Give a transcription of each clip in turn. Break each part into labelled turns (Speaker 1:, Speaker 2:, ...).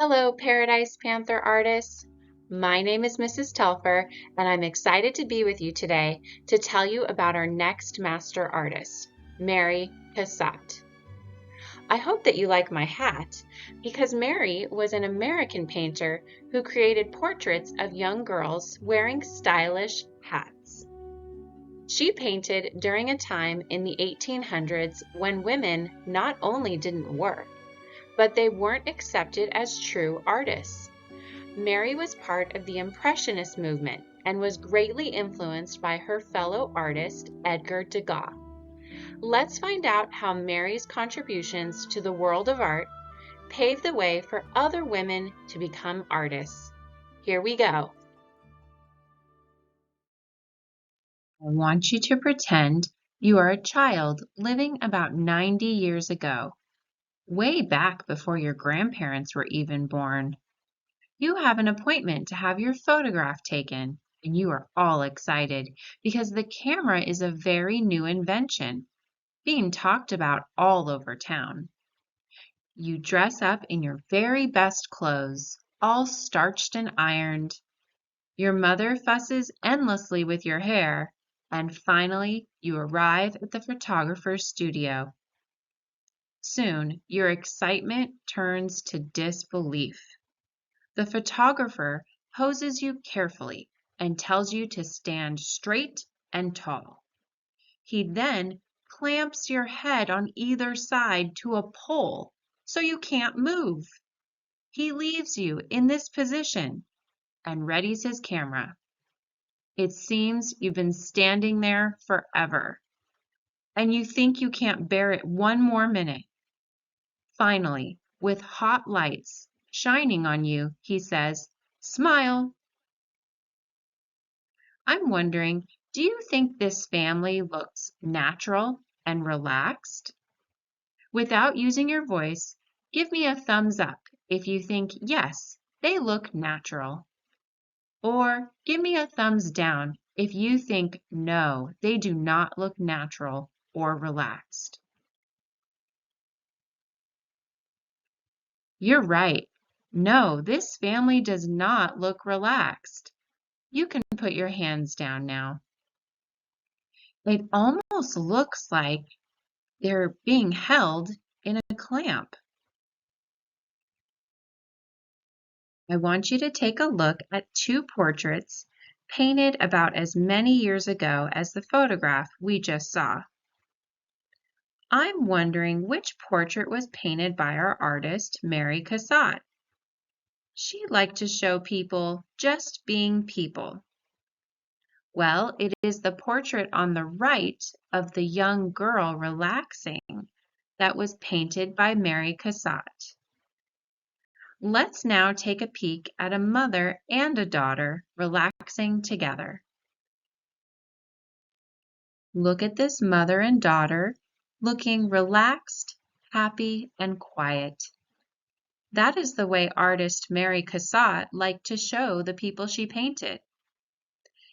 Speaker 1: Hello, Paradise Panther artists. My name is Mrs. Telfer, and I'm excited to be with you today to tell you about our next master artist, Mary Cassatt. I hope that you like my hat because Mary was an American painter who created portraits of young girls wearing stylish hats. She painted during a time in the 1800s when women not only didn't work, but they weren't accepted as true artists. Mary was part of the Impressionist movement and was greatly influenced by her fellow artist, Edgar Degas. Let's find out how Mary's contributions to the world of art paved the way for other women to become artists. Here we go. I want you to pretend you are a child living about 90 years ago, way back before your grandparents were even born. You have an appointment to have your photograph taken, and you are all excited because the camera is a very new invention being talked about all over town. You dress up in your very best clothes, all starched and ironed. Your mother fusses endlessly with your hair, and finally you arrive at the photographer's studio. Soon, your excitement turns to disbelief. The photographer poses you carefully and tells you to stand straight and tall. He then clamps your head on either side to a pole so you can't move. He leaves you in this position and readies his camera. It seems you've been standing there forever, and you think you can't bear it one more minute. Finally, with hot lights shining on you, he says, "Smile." I'm wondering, do you think this family looks natural and relaxed? Without using your voice, give me a thumbs up if you think, yes, they look natural. Or give me a thumbs down if you think, no, they do not look natural or relaxed. You're right. No, this family does not look relaxed. You can put your hands down now. It almost looks like they're being held in a clamp. I want you to take a look at two portraits painted about as many years ago as the photograph we just saw. I'm wondering which portrait was painted by our artist, Mary Cassatt. She liked to show people just being people. Well, it is the portrait on the right of the young girl relaxing that was painted by Mary Cassatt. Let's now take a peek at a mother and a daughter relaxing together. Look at this mother and daughter looking relaxed, happy, and quiet. That is the way artist Mary Cassatt liked to show the people she painted.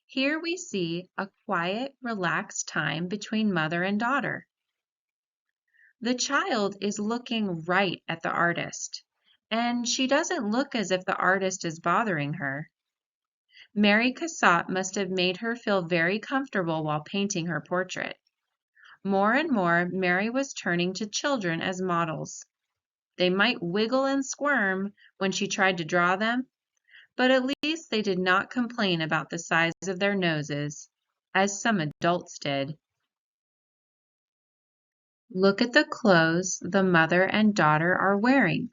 Speaker 1: Here we see a quiet, relaxed time between mother and daughter. The child is looking right at the artist, and she doesn't look as if the artist is bothering her. Mary Cassatt must have made her feel very comfortable while painting her portrait. More and more, Mary was turning to children as models. They might wiggle and squirm when she tried to draw them, but at least they did not complain about the size of their noses, as some adults did. Look at the clothes the mother and daughter are wearing.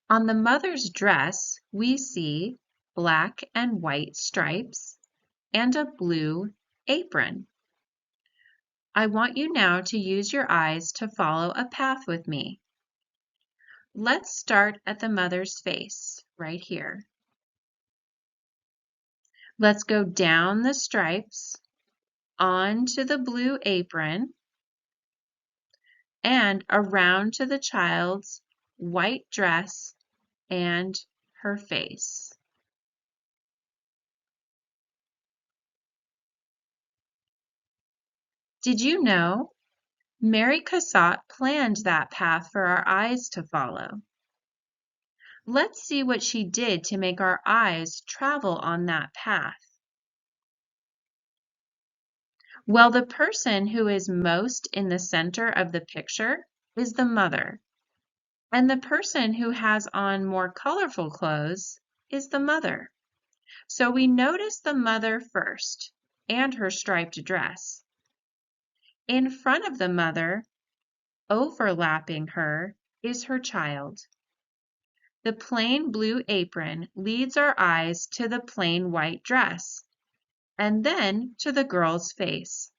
Speaker 1: On the mother's dress, we see black and white stripes and a blue apron. I want you now to use your eyes to follow a path with me. Let's start at the mother's face, right here. Let's go down the stripes, onto the blue apron, and around to the child's white dress and her face. Did you know Mary Cassatt planned that path for our eyes to follow? Let's see what she did to make our eyes travel on that path. Well, the person who is most in the center of the picture is the mother, and the person who has on more colorful clothes is the mother. So we notice the mother first and her striped dress. In front of the mother, overlapping her, is her child. The plain blue apron leads our eyes to the plain white dress, and then to the girl's face.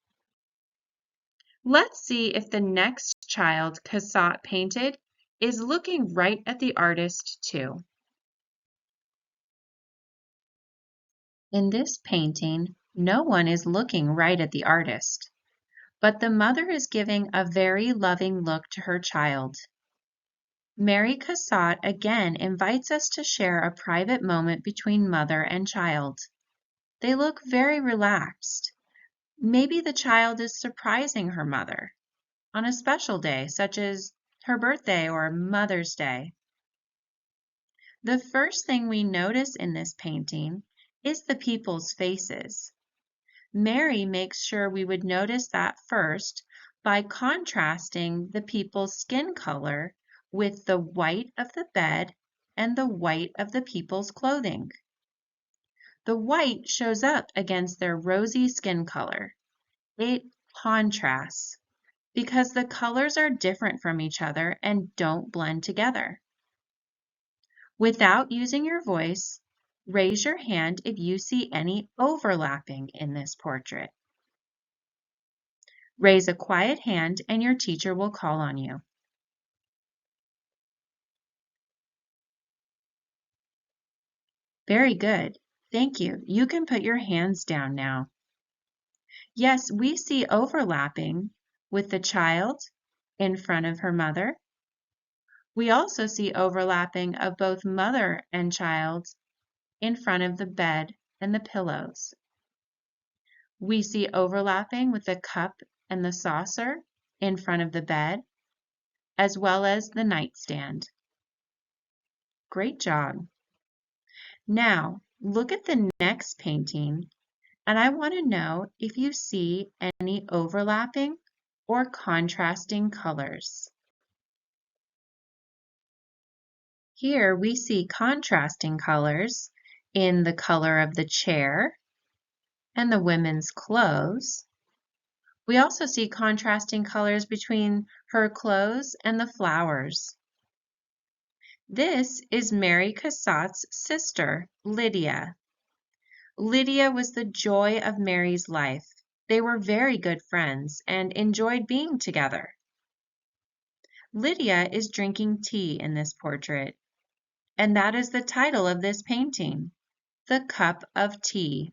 Speaker 1: Let's see if the next child Cassatt painted is looking right at the artist too. In this painting, no one is looking right at the artist, but the mother is giving a very loving look to her child. Mary Cassatt again invites us to share a private moment between mother and child. They look very relaxed. Maybe the child is surprising her mother on a special day, such as her birthday or Mother's Day. The first thing we notice in this painting is the people's faces. Mary makes sure we would notice that first by contrasting the people's skin color with the white of the bed and the white of the people's clothing. The white shows up against their rosy skin color. It contrasts because the colors are different from each other and don't blend together. Without using your voice, raise your hand if you see any overlapping in this portrait. Raise a quiet hand and your teacher will call on you. Very good. Thank you. You can put your hands down now. Yes, we see overlapping with the child in front of her mother. We also see overlapping of both mother and child in front of the bed and the pillows. We see overlapping with the cup and the saucer in front of the bed, as well as the nightstand. Great job. Now, look at the next painting, and I want to know if you see any overlapping or contrasting colors. Here we see contrasting colors in the color of the chair and the women's clothes. We also see contrasting colors between her clothes and the flowers. This is Mary Cassatt's sister, Lydia. Lydia was the joy of Mary's life. They were very good friends and enjoyed being together. Lydia is drinking tea in this portrait, and that is the title of this painting, The Cup of Tea.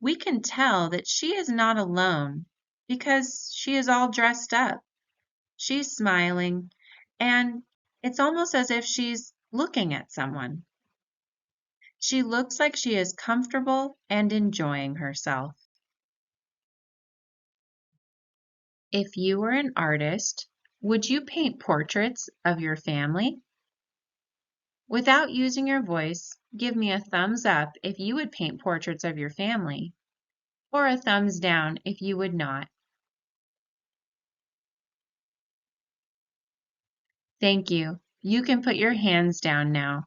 Speaker 1: We can tell that she is not alone because she is all dressed up. She's smiling, and it's almost as if she's looking at someone. She looks like she is comfortable and enjoying herself. If you were an artist, would you paint portraits of your family? Without using your voice, give me a thumbs up if you would paint portraits of your family, or a thumbs down if you would not. Thank you. You can put your hands down now.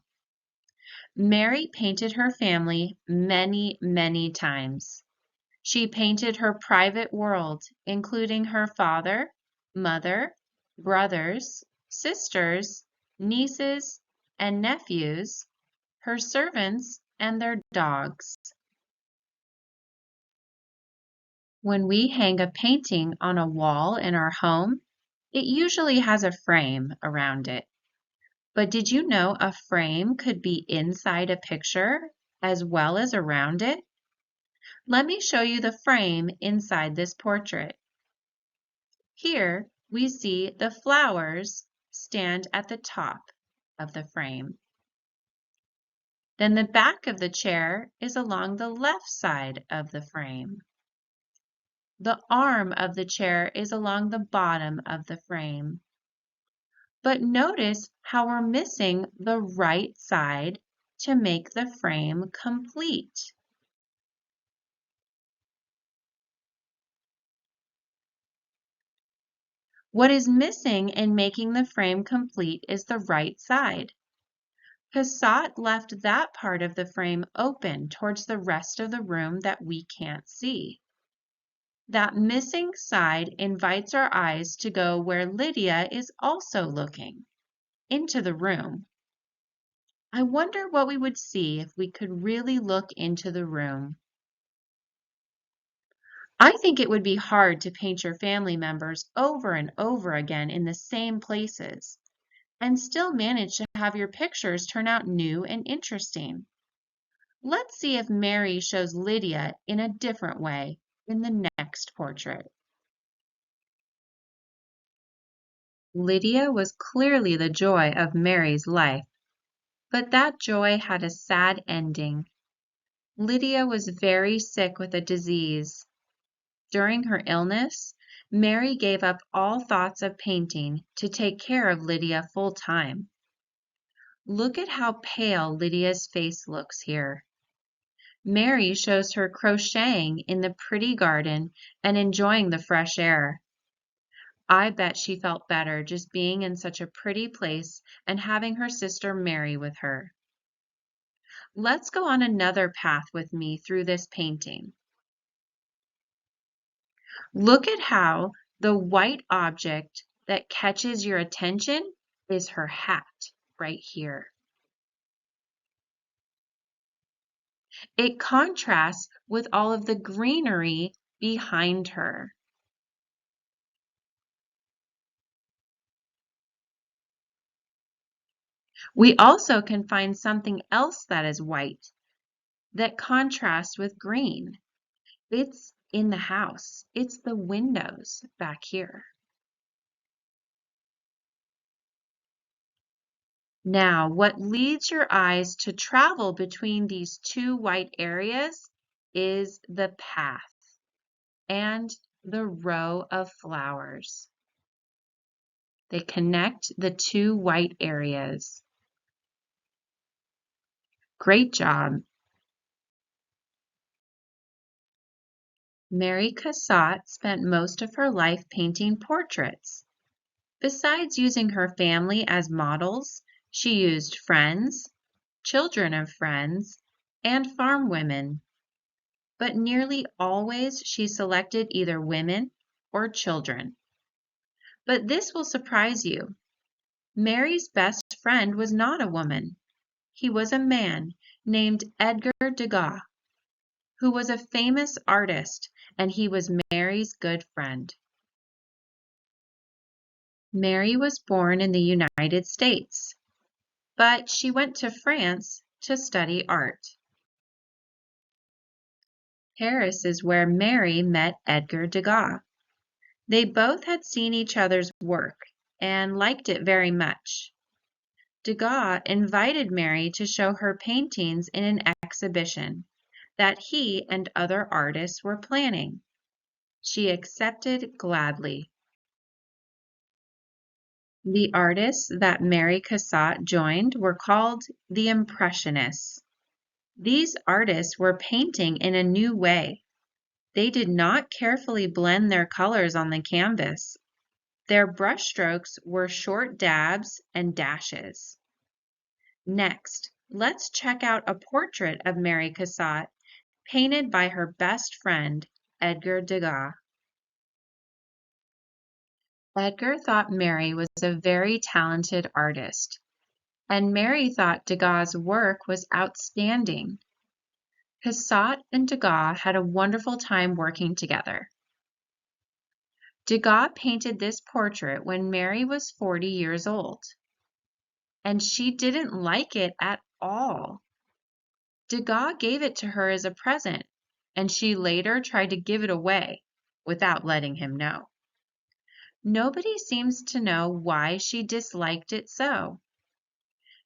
Speaker 1: Mary painted her family many, many times. She painted her private world, including her father, mother, brothers, sisters, nieces, and nephews, her servants, and their dogs. When we hang a painting on a wall in our home, it usually has a frame around it. But did you know a frame could be inside a picture as well as around it? Let me show you the frame inside this portrait. Here we see the flowers stand at the top of the frame. Then the back of the chair is along the left side of the frame. The arm of the chair is along the bottom of the frame. But notice how we're missing the right side to make the frame complete. What is missing in making the frame complete is the right side. Cassatt left that part of the frame open towards the rest of the room that we can't see. That missing side invites our eyes to go where Lydia is also looking, into the room. I wonder what we would see if we could really look into the room. I think it would be hard to paint your family members over and over again in the same places and still manage to have your pictures turn out new and interesting. Let's see if Mary shows Lydia in a different way in the next portrait. Lydia was clearly the joy of Mary's life, but that joy had a sad ending. Lydia was very sick with a disease. During her illness, Mary gave up all thoughts of painting to take care of Lydia full time. Look at how pale Lydia's face looks here. Mary shows her crocheting in the pretty garden and enjoying the fresh air. I bet she felt better just being in such a pretty place and having her sister Mary with her. Let's go on another path with me through this painting. Look at how the white object that catches your attention is her hat right here. It contrasts with all of the greenery behind her. We also can find something else that is white that contrasts with green. It's in the house. It's the windows back here. Now, what leads your eyes to travel between these two white areas is the path and the row of flowers. They connect the two white areas. Great job. Mary Cassatt spent most of her life painting portraits. Besides using her family as models, she used friends, children of friends, and farm women. But nearly always she selected either women or children. But this will surprise you. Mary's best friend was not a woman. He was a man named Edgar Degas, who was a famous artist, and he was Mary's good friend. Mary was born in the United States, but she went to France to study art. Paris is where Mary met Edgar Degas. They both had seen each other's work and liked it very much. Degas invited Mary to show her paintings in an exhibition that he and other artists were planning. She accepted gladly. The artists that Mary Cassatt joined were called the Impressionists. These artists were painting in a new way. They did not carefully blend their colors on the canvas. Their brushstrokes were short dabs and dashes. Next, let's check out a portrait of Mary Cassatt painted by her best friend, Edgar Degas. Edgar thought Mary was a very talented artist, and Mary thought Degas' work was outstanding. Cassatt and Degas had a wonderful time working together. Degas painted this portrait when Mary was 40 years old, and she didn't like it at all. Degas gave it to her as a present, and she later tried to give it away without letting him know. Nobody seems to know why she disliked it so.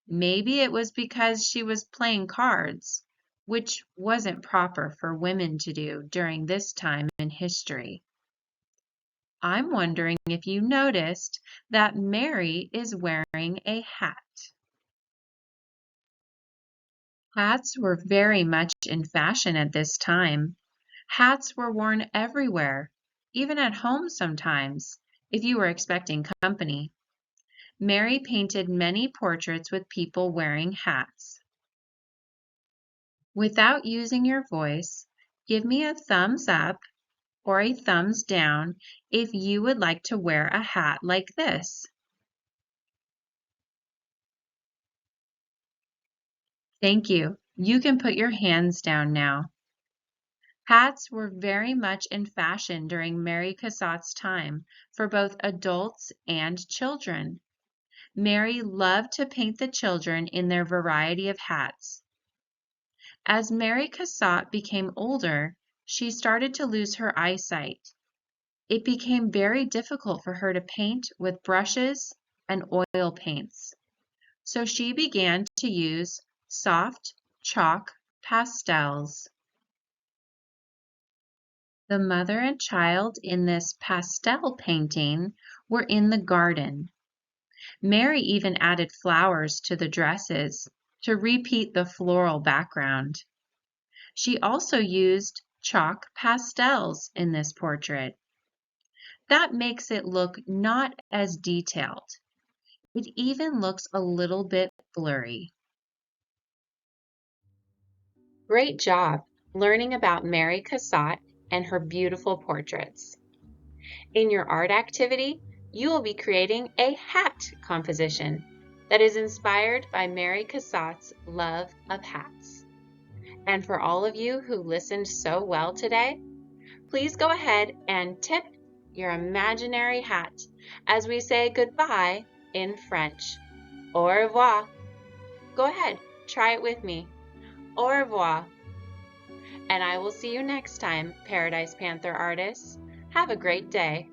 Speaker 1: Maybe it was because she was playing cards, which wasn't proper for women to do during this time in history. I'm wondering if you noticed that Mary is wearing a hat. Hats were very much in fashion at this time. Hats were worn everywhere, even at home sometimes, if you were expecting company. Mary painted many portraits with people wearing hats. Without using your voice, give me a thumbs up or a thumbs down if you would like to wear a hat like this. Thank you. You can put your hands down now. Hats were very much in fashion during Mary Cassatt's time for both adults and children. Mary loved to paint the children in their variety of hats. As Mary Cassatt became older, she started to lose her eyesight. It became very difficult for her to paint with brushes and oil paints. So she began to use soft chalk pastels. The mother and child in this pastel painting were in the garden. Mary even added flowers to the dresses to repeat the floral background. She also used chalk pastels in this portrait. That makes it look not as detailed. It even looks a little bit blurry. Great job learning about Mary Cassatt and her beautiful portraits. In your art activity, you will be creating a hat composition that is inspired by Mary Cassatt's love of hats. And for all of you who listened so well today, please go ahead and tip your imaginary hat as we say goodbye in French. Au revoir. Go ahead, try it with me. Au revoir. And I will see you next time, Paradise Panther artists. Have a great day.